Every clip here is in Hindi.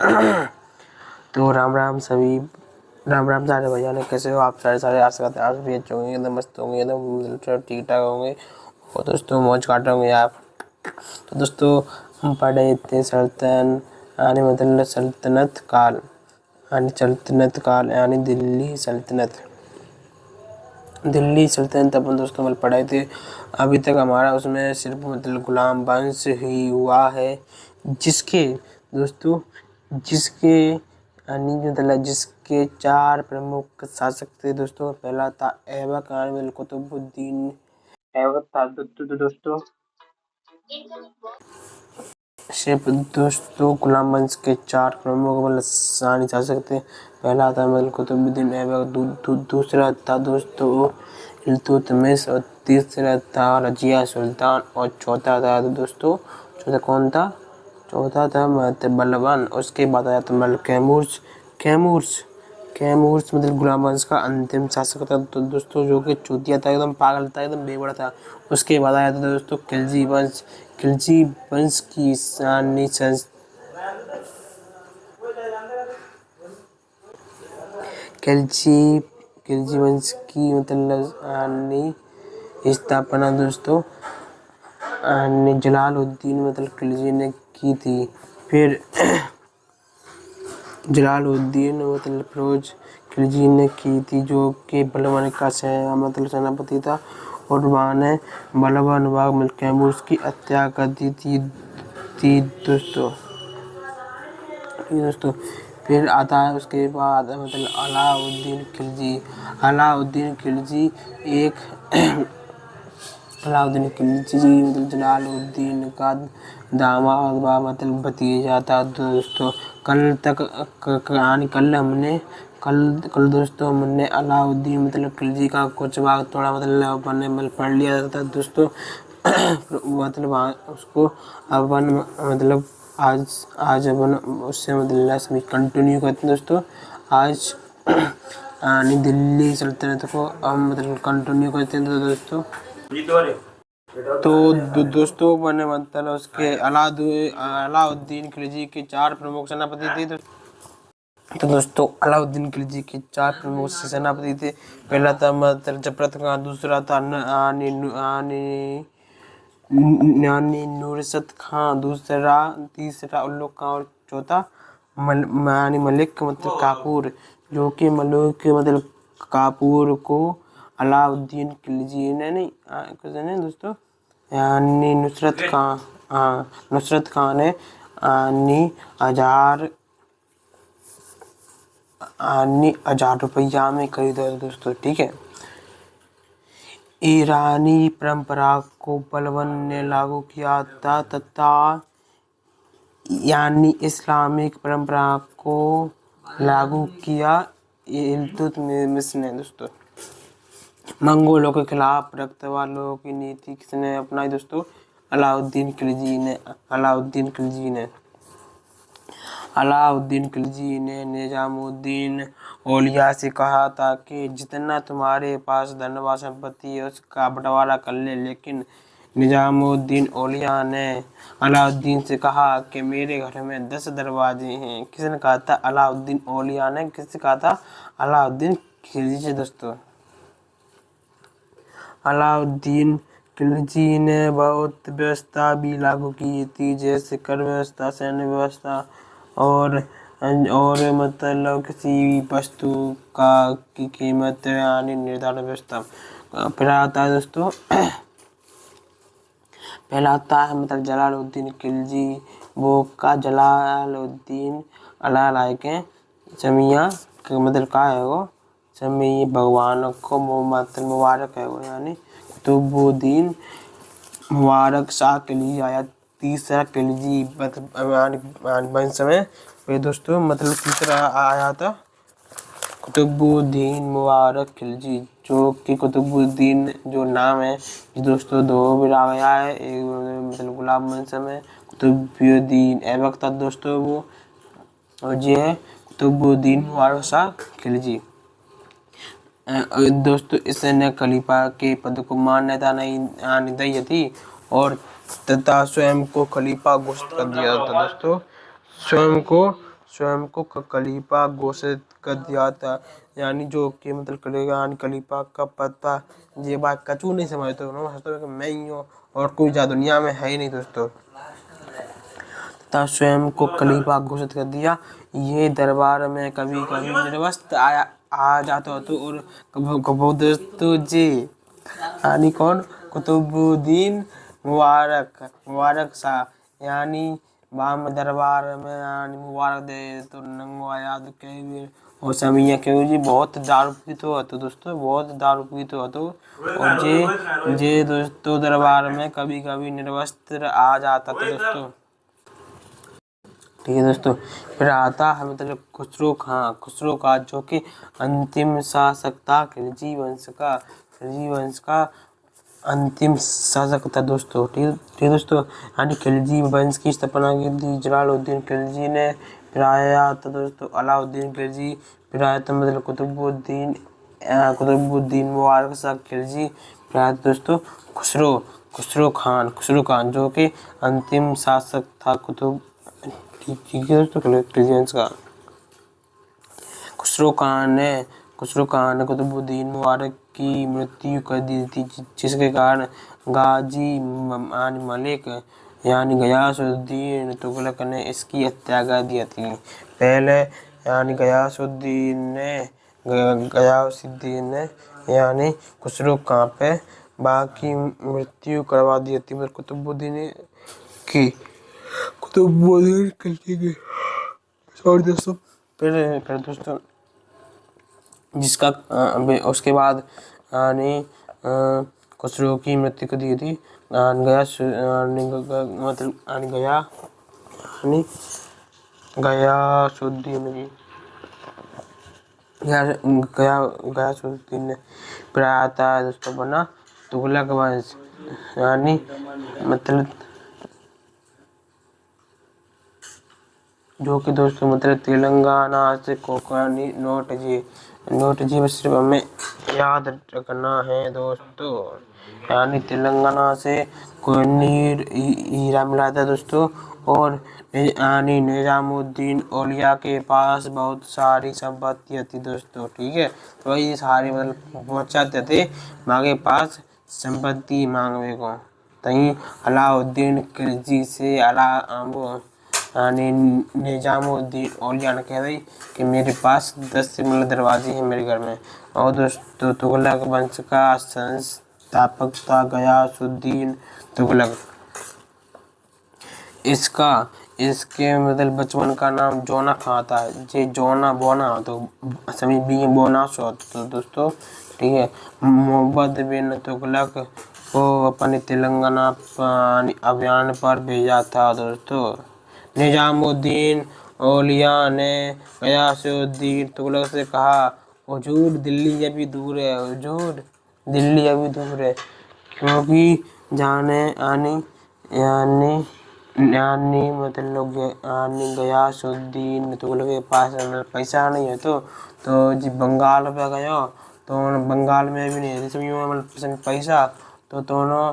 तो राम राम सभी, राम राम सारे भैया ने, कैसे हो आप सारे आशा करते हैं आप भी अच्छे होंगे, एकदम मस्त होंगे, एकदम ठीक ठाक होंगे और दोस्तों मौज काट रहे होंगे आप। तो दोस्तों हम पढ़े थे सल्तनत काल यानी दिल्ली सल्तनत अपन दोस्तों मतलब पढ़े थे। अभी तक हमारा उसमें सिर्फ मतलब गुलाम वंश ही हुआ है, जिसके जिसके 4 प्रमुख शासक थे दोस्तों। पहला था ऐबक यानी कुतुबुद्दीन ऐबक था दोस्तों। सिर्फ दोस्तों गुलाम वंश के 4 प्रमुख मतलब शासक थे। पहला था मतलब कुतुबुद्दीन ऐबक, दूसरा था दोस्तों इल्तुतमिश और तीसरा था रजिया सुल्तान और चौथा कौन था? चौथा था बलबन। उसके बाद आया था मतलब कैमूर्स मतलब गुलाम वंश का अंतिम शासक था तो दोस्तों, जो कि चूतिया था, एकदम पागल था, एकदम बेवड़ा था। उसके बाद आया था दोस्तों खिलजी वंश की शानी खिलजी वंश की मतलब स्थापना दोस्तों जलालुद्दीन मतलब खिलजी ने की थी। फिर जलालुद्दीन मतलब फिरोज खिलजी ने की थी, जो कि बलबन का सेनापति था और वहाँ ने बलबन व कैमूर की हत्या कर दी थी दोस्तों। फिर आता है उसके बाद मतलब अलाउद्दीन खिलजी मतलब जलालुद्दीन का दामाद व मतलब भतीजा था दोस्तों। कल दोस्तों हमने अलाउद्दीन मतलब खिलजी का कुछ भाग थोड़ा मतलब अपन पढ़ लिया था दोस्तों। मतलब उसको अपन मतलब आज अपन उससे मतलब कंटिन्यू करते हैं दोस्तों। आज दिल्ली सल्तनत को हम मतलब कंटिन्यू करते हैं दोस्तों। तो दोस्तों मैंने मतलब उसके अलाउद्दीन खिलजी के 4 प्रमुख सेनापति थे। तो दोस्तों अलाउद्दीन खिलजी के 4 प्रमुख सेनापति थे। पहला था मतलब जफरत खान, दूसरा था नुसरत खान, तीसरा उल्लुग खान और चौथा मलिक मतलब काफूर, जो कि मलिक मतलब काफूर को अलाउद्दीन खिलजी ने नहीं दोस्तों यानी नुसरत खान ने 1000 रुपया में खरीदा दोस्तों, ठीक है। ईरानी परंपरा को बलबन ने लागू किया था तथा यानी इस्लामिक परंपरा को लागू किया इल्तुतमिश ने दोस्तों। मंगोलों के खिलाफ रखवालों की नीति किसने अपनाई दोस्तों? अलाउद्दीन खिलजी ने निजामुद्दीन औलिया से कहा था कि जितना तुम्हारे पास धन व संपत्ति है उसका बंटवारा कर ले, लेकिन निजामुद्दीन औलिया ने अलाउद्दीन से कहा कि मेरे घर में 10 दरवाजे हैं। किसने कहा था? अलाउद्दीन औलिया ने। किससे कहा था? अलाउद्दीन खिलजी से दोस्तों। अलाउद्दीन खिलजी ने बहुत व्यवस्था भी लागू की थी, जैसे कर व्यवस्था, सैन्य व्यवस्था और मतलब किसी भी वस्तु की कीमत यानी निर्धारण व्यवस्था। फिर आता है दोस्तों पहला आता है मतलब जलालुद्दीन खिलजी, वो का जलालुद्दीन अला के जमिया मतलब का है वो जमी भगवान को मुबारक है वो, यानी कुतुबुद्दीन मुबारक शाह खिलजी आया तीसरा खिलजी वंश में। फिर दोस्तों मतलब तीसरा आया था कुतुबुद्दीन मुबारक खिलजी, जो कि कुतुबुद्दीन जो नाम है दोस्तों 2 भी आ गया है। एक मतलब गुलाम वंश में कुतुबुद्दीन ऐबक था दोस्तों वो, और ये है कुतुबुद्दीन मुबारक शाह खिलजी। दोस्तों इसने खलीफा के पद को मान्यता नहीं दी थी और तथा स्वयं को खलीफा घोषित कर दिया था दोस्तों। स्वयं को स्वयं को खलीफा घोषित कर दिया था। यानी जो कि मतलब खलीफा का पता ये बात कचू नहीं समझते, उन्होंने समझते कि मैं ही हूँ और कोई ज़्यादा दुनिया में है ही नहीं दोस्तों। तथा स्वयं को खलीफा घोषित कर दिया। ये दरबार में कभी कभी निर्वस्त्र आ जाता तो और दोस्तों जी यानी कौन, कुतुबुद्दीन मुबारक शाह यानी बाम दरबार में यानी मुबारक दे तो नंगो आयाद के और समिया क्यों जी बहुत दारू पीते हो तो दोस्तों, बहुत दारू पीते हो तो। और जे दोस्तों दरबार में कभी कभी निर्वस्त्र आ जाता था दोस्तों। ठीक है दोस्तों, फिर आता है मतलब खुसरो का जो कि अंतिम शासक था खिलजी वंश का अंतिम शासक था दोस्तों। ठीक है दोस्तों, यानी खिलजी वंश की स्थापना की थी जलालुद्दीन खिलजी ने। फिर आया था दोस्तों अलाउद्दीन खिलजी। फिर आया था मतलब कुतुबुद्दीन मुबारक शाह खिलजी। फिर आया था दोस्तों खुसरो खान जो कि अंतिम शासक था ठीक है दोस्तों खिलजी वंश का। खुसरो खान ने कुतुबुद्दीन मुबारक की मृत्यु कर दी थी, जिसके कारण गाजी मलिक यानी गयासुद्दीन तुगलक ने इसकी हत्या कर दी थी। पहले यानी गयासुद्दीन ने यानी खुसरो खान पे बाकी मृत्यु करवा दी थी मतलब कुतुबुद्दीन खिलजी की। सॉरी दोस्तों, फिर दोस्तों जिसका उसके बाद यानी खुसरो की मृत्यु को दी थी गयासुद्दीन ने। फिर आता है दोस्तों बना तुगलक वंश यानी मतलब जो कि दोस्तों मतलब तेलंगाना से कोंकणी नोट जी सिर्फ हमें याद रखना है दोस्तों। यानी तेलंगाना से कोहिनूर हीरा मिला था दोस्तों। और यानी निजामुद्दीन औलिया के पास बहुत सारी संपत्तियाँ थी दोस्तों। ठीक है, तो वही सारी मतलब पहुँचाते थे मांगे पास संपत्ति मांगवे को। तहीं अलाउद्दीन खिलजी से निजामुद्दीन औलिया ने कह रही कि मेरे पास 10 मतलब दरवाजे हैं मेरे घर में। और दोस्तों तुगलक वंश का संस्थापक था गयासुद्दीन तुगलक। इसके मतलब बचपन का नाम जोना खां था। जे जोना बोना तो सभी भी बोना सो तो दोस्तों। ठीक है, मोहम्मद बिन तुगलक को अपने तेलंगाना अभियान पर भेजा था दोस्तों। निजामुद्दीन औलिया ने गयासुद्दीन तुगलक से कहा, हुजूर दिल्ली अभी दूर है, क्योंकि जाने यानी मतलब गयासुद्दीन तुगलक के पास पैसा नहीं है तो जी बंगाल पे गयो तो बंगाल में भी नहीं है मतलब पैसा तो दोनों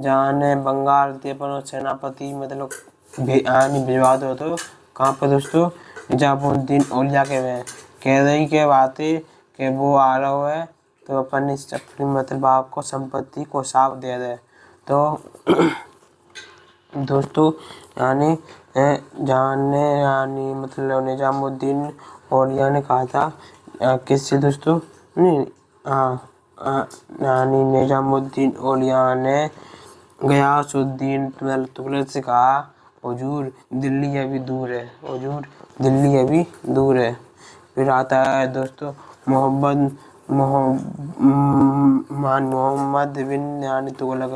जाने बंगाल ते अपन सेनापति मतलब भिजवा दो। तो कहाँ पर दोस्तों, निजामुद्दीन औलिया के में कह रही के बातें कि वो आ रहा है तो अपन इस अपनी मतलब आपको संपत्ति को साफ दे दे। तो दोस्तों यानी मतलब निजामुद्दीन औलिया ने कहा था किससे दोस्तों, नहीं यानी निजामुद्दीन औलिया ने गयासुद्दीन तुगलक से कहा, हुजूर दिल्ली अभी दूर है। फिर आता है दोस्तों मोहम्मद बिन तुगलक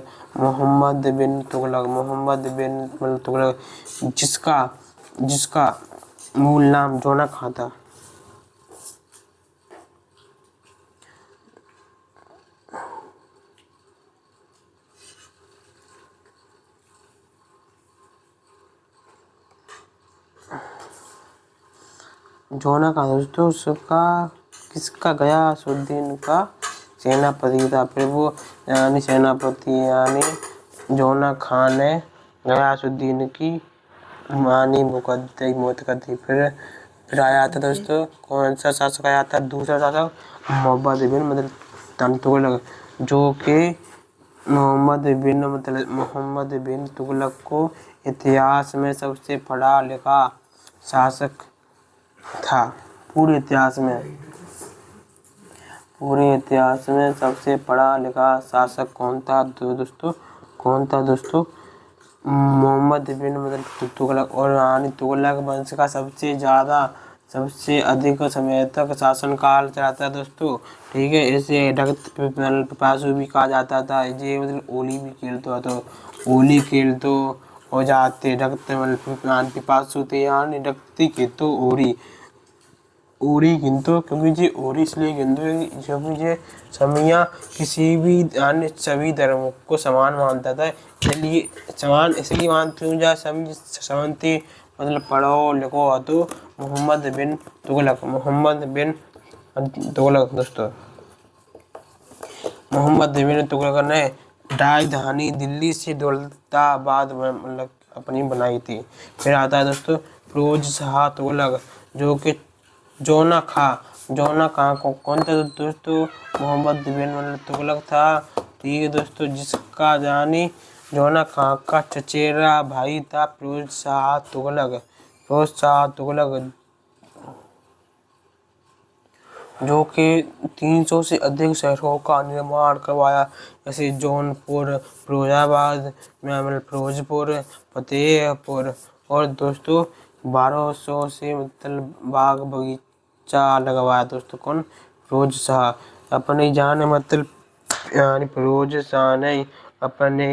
जिसका मूल नाम जोना खां था। जोना खां दोस्तों किसका गयासुद्दीन का सेनापति था। फिर वो यानी सेनापति यानी जोना खां ने गयासुद्दीन की मौत कर दी। फिर फिर आया था दोस्तों कौन सा शासक आया था, दूसरा शासक मोहम्मद बिन मतलब तुगलक, जो कि मोहम्मद बिन तुगलक को इतिहास में सबसे पढ़ा लिखा शासक था। पूरे इतिहास में सबसे पढ़ा लिखा शासक कौन था दोस्तों? मोहम्मद बिन तुगलक। और रानी तुगलक वंश का सबसे अधिक समय तक शासनकाल चला था दोस्तों। ठीक है, इसे रक्त पिपासु भी कहा जाता था। ये मतलब ओली भी खेलते तो ओली खेल तो हो जाते रक्त पिपासु थे यानी रक्ति के तो ओरी गिनतो, क्योंकि ये ओरी इसलिए गिनतो क्योंकि ये समिया किसी भी अन्य सभी धर्मों को समान मानता था, इसलिए मानते हूँ जा समझते मतलब पढ़ो लिखो तो मोहम्मद बिन तुगलक दोस्तों। मोहम्मद बिन तुगलक ने राजधानी दिल्ली से दौलताबाद मतलब अपनी बनाई थी। फिर आता है दोस्तों फिरोज शाह तुगलक, जो कि जोना खां को कौन था दोस्तों? मोहम्मद बिन तुगलक था। ठीक है दोस्तों, जिसका जानी जोना खां का चचेरा भाई था फिरोज शाह तुगलक, जो कि 300 से अधिक शहरों का निर्माण करवाया, जैसे जौनपुर, फिरोजाबाद, फिरोजपुर, फतेहपुर, और दोस्तों 1200 से मतलब बाग बगीचा लगवाया दोस्तों। कौन? फिरोज शाह। अपनी जान मतलब यानी फिरोज शाह ने अपने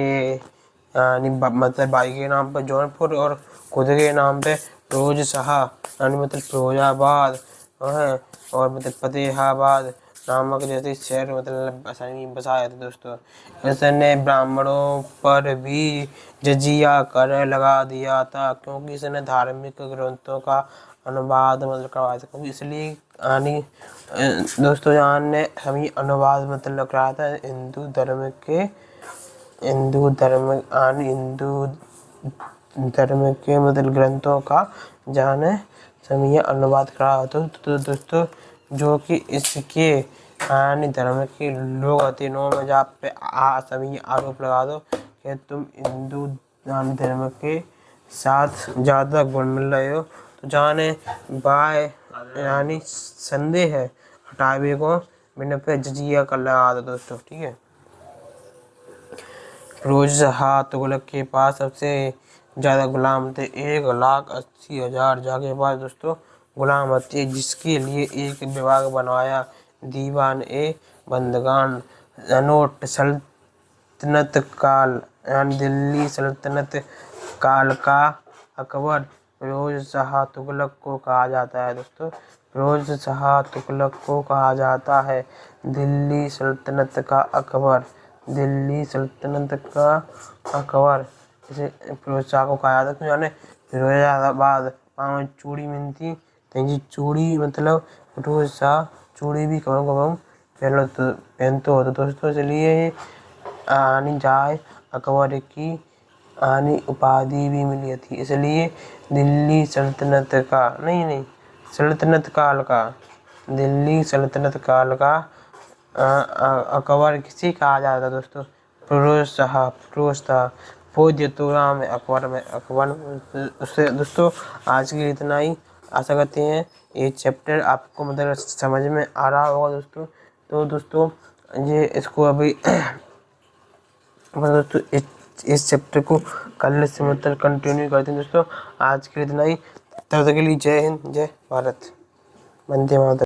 यानी मतलब भाई के नाम पर जौनपुर और खुद के नाम पे फिरोज शाह यानी मतलब फिरोजाबाद और मतलब फतेहाबाद नामक जैसे शहर मतलब बसाया था दोस्तों। इसने ब्राह्मणों पर भी जजिया कर लगा दिया था, क्योंकि इसने धार्मिक ग्रंथों का अनुवाद मतलब करवाया था। क्योंकि इसलिए यानी दोस्तों जान ने सभी अनुवाद मतलब कराया था हिंदू धर्म के मतलब ग्रंथों का जाने सभी अनुवाद करा तो दोस्तों, जो कि इसके यानी धर्म के लोग अतीनों में जा पे सभी आरोप लगा दो कि तुम हिंदू धर्म के साथ ज़्यादा गुण मिल रहे हो, तो जाने बाय यानी संदेह है हटावे को मैंने पे जजिया कर लगा दो दोस्तों। ठीक है, फिरोज शाह तुगलक के पास सबसे ज़्यादा गुलाम थे, 1,80,000 जाके पास दोस्तों गुलाम थे, जिसके लिए एक विभाग बनवाया, दीवान ए बंदगान। नोट सल्तनत काल यानी दिल्ली सल्तनत काल का अकबर फिरोज शाह तुगलक को कहा जाता है दोस्तों। फिरोज शाह तुगलक को कहा जाता है दिल्ली सल्तनत का अकबर। इसे फिरोज शाह को कहा जाता है क्योंकि फिरोजाबाद में चूड़ी मिलती तेजी चूड़ी मतलब फिरोज शाह चूड़ी भी कम पहनते हो तो दोस्तों, इसलिए आनी जाए अकबर की आनी उपाधि भी मिली थी, इसलिए दिल्ली सल्तनत का दिल्ली सल्तनत काल का अकबर किसी कहा जाता है दोस्तों? फिरोज शाह फौजतुरा में अकबर उससे दोस्तों आज के लिए इतना ही। आशा करते हैं ये चैप्टर आपको मतलब समझ में आ रहा होगा दोस्तों। तो दोस्तों ये इसको अभी दोस्तों इस चैप्टर को कल से मतलब कंटिन्यू करते हैं दोस्तों। आज के लिए इतना ही, तब तक के लिए जय हिंद, जय भारत, वंदे मातरम।